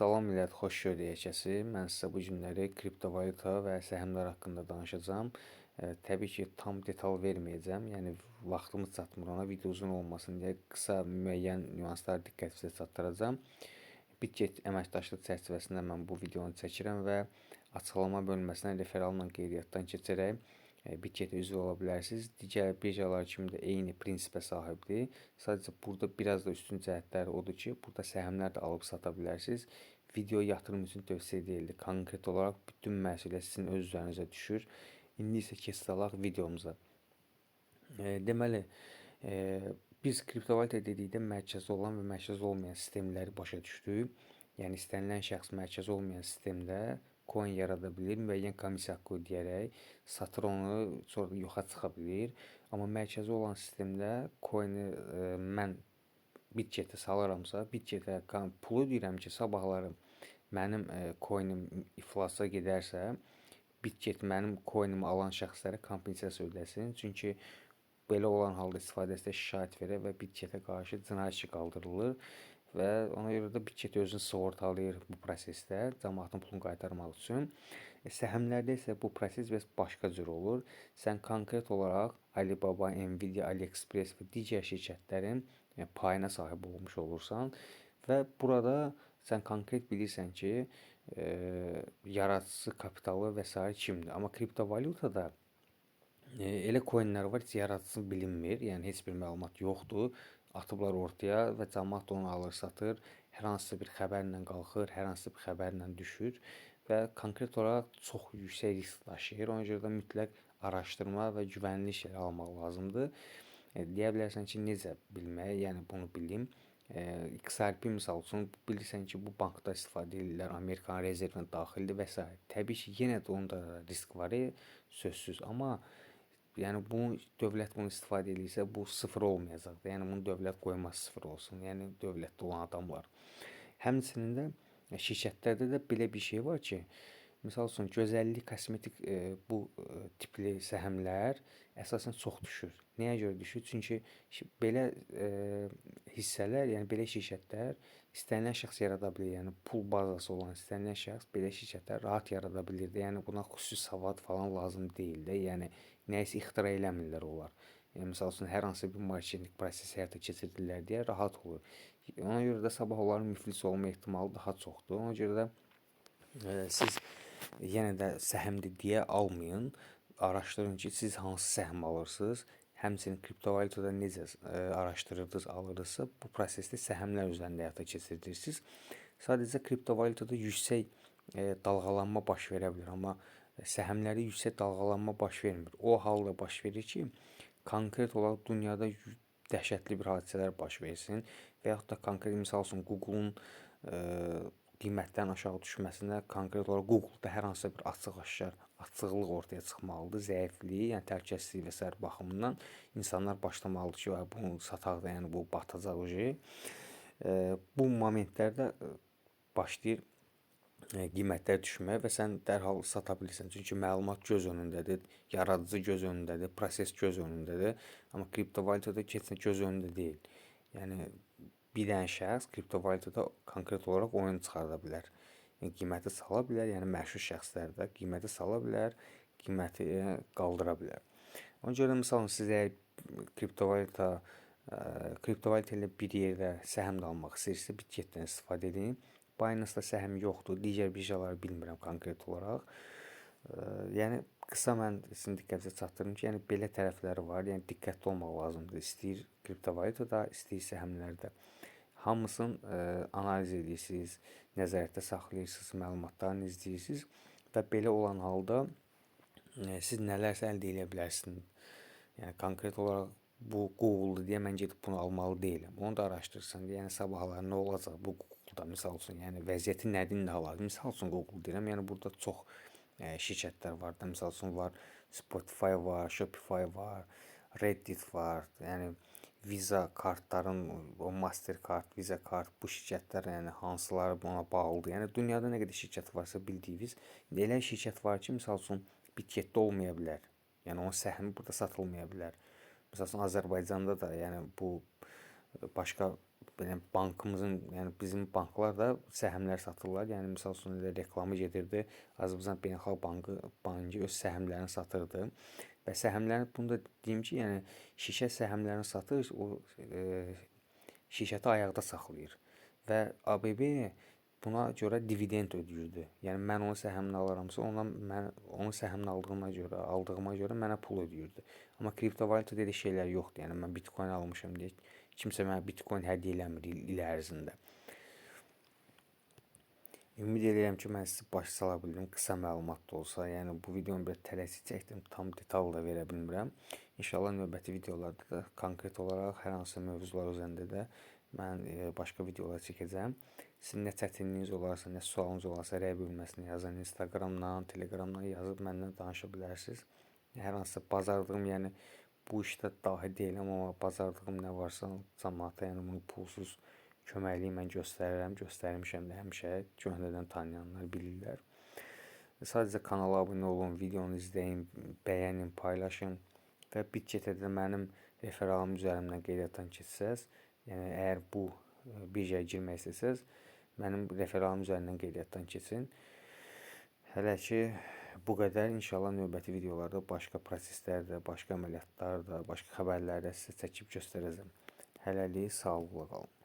Salam millət, xoş gördük herkəsi. Mən sizə bu günləri kriptovalyuta və səhmlər haqqında danışacağam. Təbii ki, tam detal verməyəcəm. Yəni vaxtımız çatmır ona, video uzun olmasın deyə qısa müəyyən nüansları diqqətinizə çatdıracağam. Bitget əməkdaşlıq çərçivəsində mən bu videonu çəkirəm və açıqlama bölməsindən referalla qeydiyyatdan keçərək Bitgetə üzv ola bilərsiniz. Digər birjalar kimi də eyni prinsipə sahibdir. Sadəcə burada biraz da üstün cəhətləri odur ki, burada səhmlər də alıb sata bilərsiniz. Video yatırım üçün tövsiyə deyildi. Konkret olaraq bütün məsuliyyət sizin öz üzərinizə düşür. İndi isə keçid alaq videomuza. Deməli, biz kriptovalyuta dedikdə mərkəzi olan və mərkəzi olmayan sistemləri başa düşdük. Yəni istənilən şəxs mərkəzi olmayan sistemdə coin yarada bilir, müəyyən komissiya haqqı ödəyərək satır onu, sonra yoxa çıxa bilir. Amma mərkəzi olan sistemdə coini mən Bitgetə salaramsa, Bitgetə pul ödəyirəm ki, sabahları mənim coinim iflasa gedərsə, Bitget mənim coinimi alan şəxslərə kompensasiya ödəsin. Çünki belə olan halda istifadəçidə şikayət verər və Bitgetə qarşı cinayət işi qaldırılır. Və ona görə də Bitget özünü sığortalayır bu prosesdə, cəmaatın pulunu qaytarmaq üçün. Səhmlərdə isə bu proses biraz başqa cür olur. Sən konkret olaraq Alibaba, Nvidia, AliExpress və digər şirkətlərin payına sahib olmuş olursan və burada sən konkret bilirsən ki, yaradıcı kapitalı və s. kimdir. Amma kriptovalyutada elə coinlər var ki, yaradıcısı bilinmir, yəni heç bir məlumat yoxdur. Atıblar ortaya və cəmaət onu alır, satır. Hər hansısa bir xəbərlə qalxır, hər hansısa bir xəbərlə düşür və konkret olaraq çox yüksək risk daşıyır. Ona görə də mütləq araşdırma və güvənli şeylər almaq lazımdır. Deyə bilərsən ki, necə bilmək, yəni bunu bilim. XRP misal üçün bilirsən ki, bu bankda istifadə edirlər, Amerikan rezervinə daxildir və s. Təbii ki, yenə də onda risk var, sözsüz. Amma yəni bunu dövlət bunu istifadə edirsə, bu sıfır olmayacaqdır. Yəni bunu dövlət qoymaz sıfır olsun. Yəni dövlətdə olan adamlar. Həmçinin də şirkətlərdə də belə bir şey var ki, misal üçün gözəllik, kosmetik bu tipli səhmlər əsasən çox düşür. Nəyə görə düşür? Çünki belə hissələr, yəni belə şirkətlər istənilən şəxs yarada bilir. Yəni pul bazası olan istənilən şəxs belə şirkətlər rahat yarada bilir. Yəni buna xüsusi savad falan lazım deyil də. Yəni nəyisə ixtira eləmirlər onlar. Yəni məsəl üçün hər hansı bir marketinq prosesi həyata keçirdirlər deyə rahat olur. Ona görə də sabah onların müflis olma ehtimalı daha çoxdur. Ona görə də siz yenə də səhmdir deyə almayın. Araşdırın ki, siz hansı səhm alırsınız. Həmçinin kriptovalyutada necə araşdırırdınız, alırdınızsa, bu prosesdə səhmlər üzərində həyata keçirirsiniz. Sadəcə kriptovalyutada yüksək dalğalanma baş verə bilər, amma səhmlərdə yüksək dalğalanma baş vermir. O halda baş verir ki, konkret olaraq dünyada dəhşətli bir hadisələr baş versin və yaxud da konkret misal üçün Google-un qiymətdən aşağı düşməsinə konkret olaraq Google-da hər hansısa bir açıq-aşkar açıqlıq ortaya çıxmalıdır, zəifliyi, yəni təhlükəsizlik və s. baxımından insanlar başlamalıdır ki, bunu sataq da, yəni bu batacaq ucu. Bu momentlərdə başlayır qiymətlər düşməyə və sən dərhal sata bilirsən. Çünki məlumat göz önündədir, yaradıcı göz önündədir, proses göz önündədir. Amma kriptovalyutada keçən göz önündə deyil. Yəni bir dənə şəxs kriptovalyutada konkret olaraq oyun çıxarda bilər. Yəni qiyməti sala bilər, yəni məşhur şəxslər də qiyməti sala bilər, qiyməti qaldıra bilər. Ona görə məsələn siz əgər kriptovalyuta ilə bir yerdə səhm də almaq istəyirsinizsə, Bitgetdən istifadə edin. Binance-da səhm yoxdur, digər birjaları bilmirəm konkret olaraq. Yəni qısa mən sizin diqqətinizə çatdırım ki, yəni belə tərəfləri var. Yəni diqqətli olmaq lazımdır. İstəyir kriptovalyutada, istəyir səhmlərdə. Hamısını analiz edirsiniz, nəzarətdə saxlayırsınız, məlumatlarını izləyirsiniz və belə olan halda siz nələrsə əldə edə bilərsiniz. Yəni konkret olaraq bu Google-dur deyə mən gedib bunu almalı deyiləm. Onu da araşdırırsan. Yəni sabahlar nə olacaq bu Google-da misal üçün, yəni vəziyyəti nədir indi hal-hazırda? Misal üçün Google deyirəm. Yəni burada çox şirkətlər var da, misal üçün var Spotify var, Shopify var, Reddit var. Yəni Visa kartların, o Mastercard, Visa kart bu şirkətlər yəni hansıları buna bağlıdır? Yəni dünyada nə qədər şirkət varsa bildiyiniz, elə şirkət var ki, misal üçün Bitgetdə olmaya bilər. Yəni onun səhmi burada satılmaya bilər. Məsələn Azərbaycanda da yəni bu başqa belə bankımızın, yəni bizim banklar da səhmlər satırlar. Yəni misal üçün elə reklamı gedirdi. Azərbaycan Beynəlxalq Bankı öz səhmlərini satırdı. Və səhmlərin bunu da deyim ki, yəni şirkət səhmlərini satır, o şirkəti ayaqda saxlayır. Və ABB buna görə dividend ödəyirdi. Yəni mən onun səhmini alıramsa, onun səhmini aldığıma görə mənə pul ödəyirdi. Amma kriptovalyutada elə şeylər yoxdur. Yəni mən Bitcoin almışam deyə kimsə mənə Bitcoin hədiyyə eləmir il ərzində. Ümid edirəm ki, mən sizi başa sala bildim. Qısa məlumat da olsa, yəni bu videonu bir tələsik çəkdim, tam detal da verə bilmirəm. İnşallah növbəti videolarda da konkret olaraq hər hansı mövzular üzərində də mən başqa videolar çəkəcəm. Sizin nə çətinliyiniz olarsa, nə sualınız olarsa, rəy bölməsində yazın, Instagramdan, Telegramdan yazıb məndən danışa bilərsiniz. Hər hansı bacardığım, yəni bu işdə dahi deyiləm, amma bacardığım nə varsa cəmaata, yəni bunu pulsuz köməkliyi mən göstərirəm, göstərmişəm də həmişə, köhnədən tanıyanlar bilirlər. Sadəcə kanala abunə olun, videonu izləyin, bəyənin, paylaşın və Bitgetdə mənim referalım üzərindən qeydiyyatdan keçsəz, yəni əgər bu birjaya girmək istəsəz, mənim referalım üzərindən qeydiyyatdan keçin. Hələ ki bu qədər. İnşallah növbəti videolarda başqa proseslər də, başqa əməliyyatlar da, başqa xəbərləri də sizə çəkib göstərəcəm. Hələlik sağlıqla qalın.